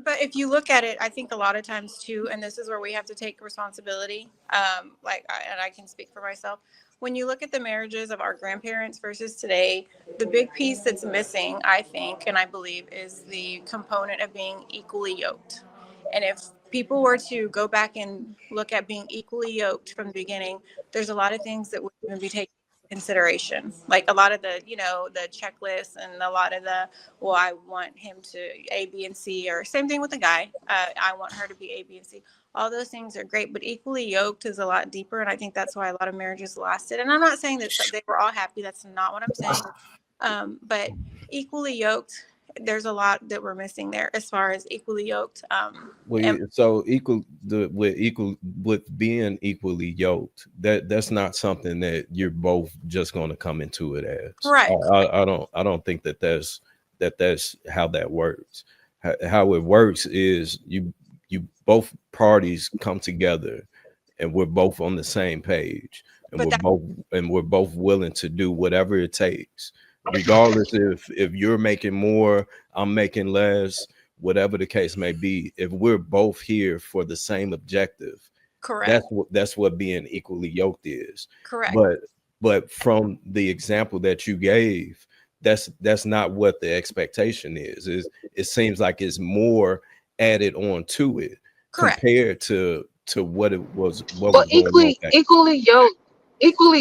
But if you look at it, I think a lot of times too, and this is where we have to take responsibility. And I can speak for myself. When you look at the marriages of our grandparents versus today, the big piece that's missing, I think, and I believe, is the component of being equally yoked. And if people were to go back and look at being equally yoked from the beginning, there's a lot of things that would even be taken consideration, like a lot of the, the checklists, and a lot of the, well, I want him to A, B, and C, or same thing with the guy, I want her to be A, B, and C. All those things are great, but equally yoked is a lot deeper, and I think that's why a lot of marriages lasted. And I'm not saying that they were all happy, that's not what I'm saying. But equally yoked, there's a lot that we're missing there as far as equally yoked. So with being equally yoked, that's not something that you're both just going to come into it as. Right. I don't think that's how that works. How it works is you both parties come together, and we're both on the same page, and we're both willing to do whatever it takes, regardless if you're making more, I'm making less, whatever the case may be. If we're both here for the same objective, correct, that's what being equally yoked is. Correct. But from the example that you gave, that's not what the expectation is. It seems like it's more added on to it. Correct. Compared to what it was. Equally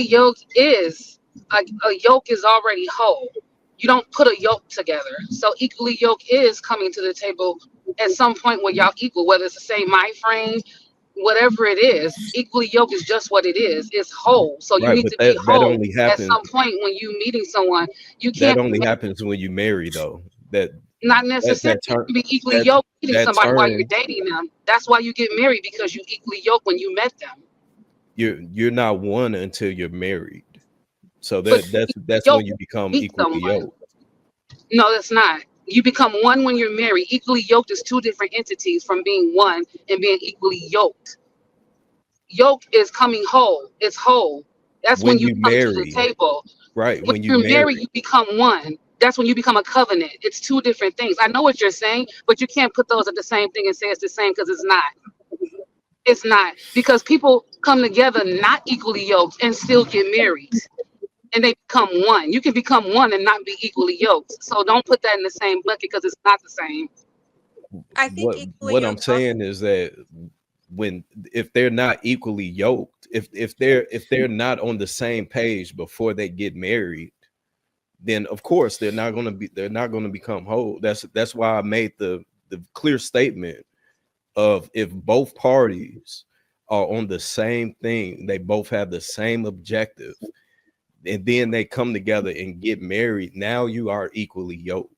yoked is a yoke is already whole. You don't put a yoke together. So equally yoked is coming to the table at some point where y'all equal, whether it's the same mind frame, whatever it is. Equally yoked is just what it is. It's whole. So you need to be whole at some point when you meeting someone. You can't. That only happens when you marry, though. Not necessarily. You can be equally yoked meeting somebody while you're dating them. That's why you get married, because you equally yoked when you met them. You're not one until you're married. So that's when you become equally yoked. No, that's not. You become one when you're married. Equally yoked is two different entities from being one and being equally yoked. Yoked is coming whole. It's whole. That's when you come to the table. Right. When you're married, you become one. That's when you become a covenant. It's two different things. I know what you're saying, but you can't put those at the same thing and say it's the same, because it's not. It's not. Because people come together not equally yoked and still get married. And they become one. You can become one and not be equally yoked. So don't put that in the same bucket, because it's not the same. I think what I'm saying is that if they're not equally yoked, if they're not on the same page before they get married, then of course they're not going to become whole. That's why I made the clear statement of, if both parties are on the same thing, they both have the same objective, and then they come together and get married, now you are equally yoked.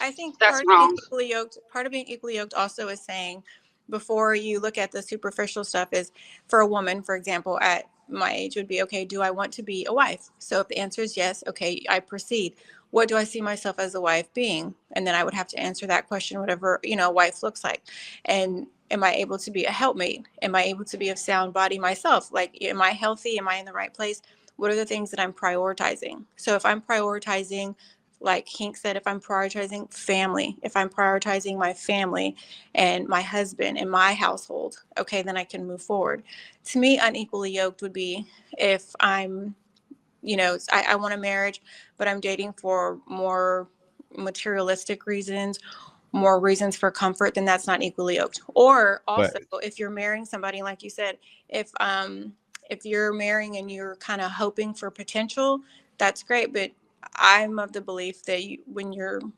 I think part of being equally yoked also is saying, before you look at the superficial stuff, is for a woman, for example, at my age would be, okay, do I want to be a wife? So if the answer is yes, okay, I proceed. What do I see myself as a wife being? And then I would have to answer that question, whatever, a wife looks like. And am I able to be a helpmate? Am I able to be a sound body myself? Like, am I healthy? Am I in the right place? What are the things that I'm prioritizing? So if I'm prioritizing, like Hink said, if I'm prioritizing family, if I'm prioritizing my family and my husband and my household, okay, then I can move forward. To me, unequally yoked would be if I'm, I want a marriage, but I'm dating for more materialistic reasons, more reasons for comfort, then that's not equally yoked. Or also, if you're marrying somebody, like you said, if you're marrying and you're kind of hoping for potential, that's great, but I'm of the belief that when you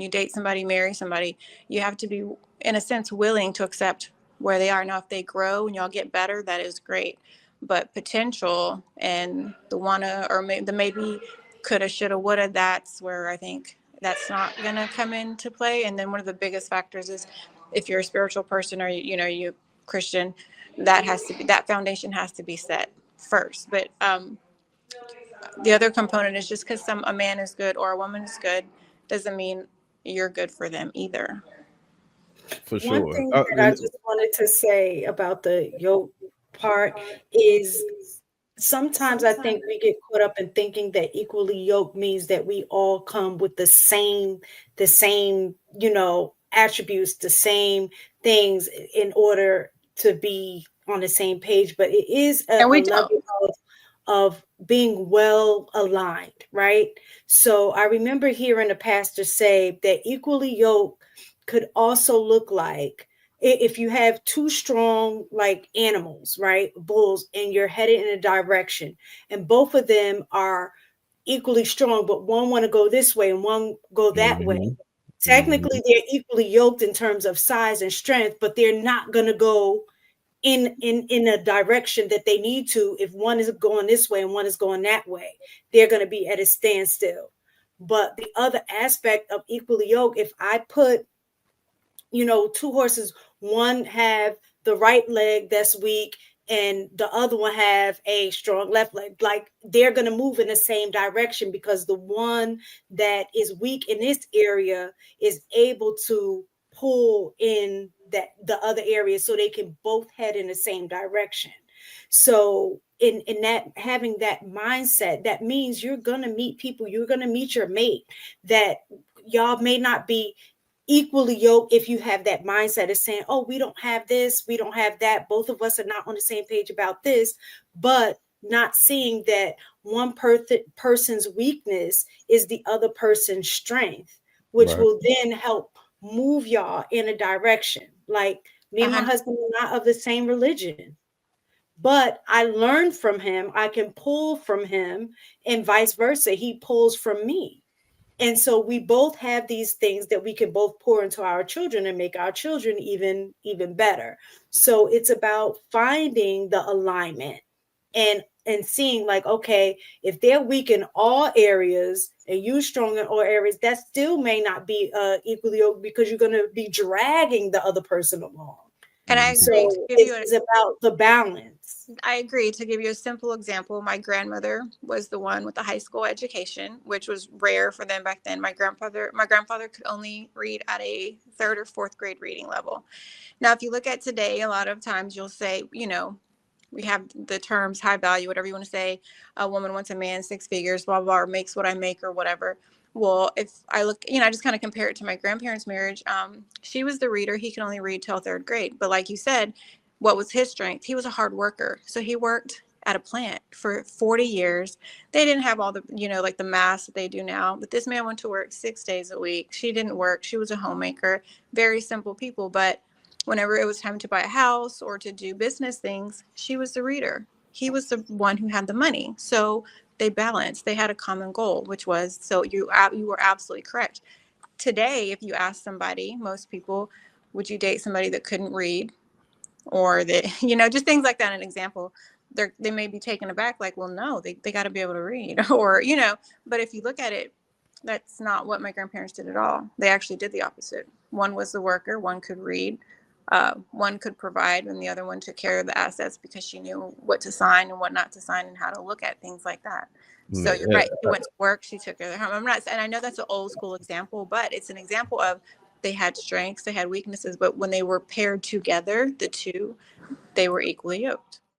date somebody, marry somebody, you have to be, in a sense, willing to accept where they are. Now, if they grow and y'all get better, that is great. But potential and the wanna, or the maybe, coulda, shoulda, woulda, that's where I think that's not going to come into play. And then one of the biggest factors is, if you're a spiritual person, or you Christian, that foundation has to be set first. But the other component is, just because a man is good or a woman is good doesn't mean you're good for them either. For sure. One thing that I just wanted to say about the yoke part is, sometimes I think we get caught up in thinking that equally yoked means that we all come with the same, attributes, the same things in order to be on the same page. But it is And a we don't. level of being well aligned, right? So I remember hearing a pastor say that equally yoked could also look like if you have two strong like animals, right? Bulls, and you're headed in a direction, and both of them are equally strong, but one want to go this way and one go that way. Technically, they're equally yoked in terms of size and strength, but they're not going to go in a direction that they need to. If one is going this way and one is going that way, they're going to be at a standstill. But the other aspect of equally yoked, if I put two horses, one have the right leg that's weak and the other one have a strong left leg, like they're going to move in the same direction, because the one that is weak in this area is able to pull in that the other area, so they can both head in the same direction. So in that, having that mindset, that means you're going to meet people, you're going to meet your mate that y'all may not be equally yoked. If you have that mindset of saying, oh, we don't have this, we don't have that, both of us are not on the same page about this, but not seeing that one person's weakness is the other person's strength, which will then help move y'all in a direction. Like me and my husband are not of the same religion, but I learned from him, I can pull from him, and vice versa, he pulls from me. And so we both have these things that we can both pour into our children and make our children even better. So it's about finding the alignment and seeing like, okay, if they're weak in all areas and you strong in all areas, that still may not be equally yoked, because you're going to be dragging the other person along. And I agree. So it's about the balance. I agree. To give you a simple example, my grandmother was the one with the high school education, which was rare for them back then. My grandfather could only read at a 3rd or 4th grade reading level. Now, if you look at today, a lot of times you'll say, we have the terms high value, whatever you want to say. A woman wants a man 6 figures, blah, blah, or makes what I make or whatever. Well, if I look, I just kind of compare it to my grandparents' marriage. She was the reader. He could only read till 3rd grade. But like you said, what was his strength? He was a hard worker. So he worked at a plant for 40 years. They didn't have all the, like the mass that they do now. But this man went to work 6 days a week. She didn't work. She was a homemaker. Very simple people. But whenever it was time to buy a house or to do business things, she was the reader. He was the one who had the money. So they balanced. They had a common goal, which was, so you were absolutely correct. Today, if you ask somebody, most people, would you date somebody that couldn't read? Or that, just things like that. An example, they may be taken aback, like, well, no, they got to be able to read, or, but if you look at it, that's not what my grandparents did at all. They actually did the opposite. One was the worker, one could read, one could provide, and the other one took care of the assets because she knew what to sign and what not to sign and how to look at things like that. So you're right. She went to work. She took care of the home. And I know that's an old school example, but it's an example of they had strengths, they had weaknesses, but when they were paired together, the two, they were equally yoked.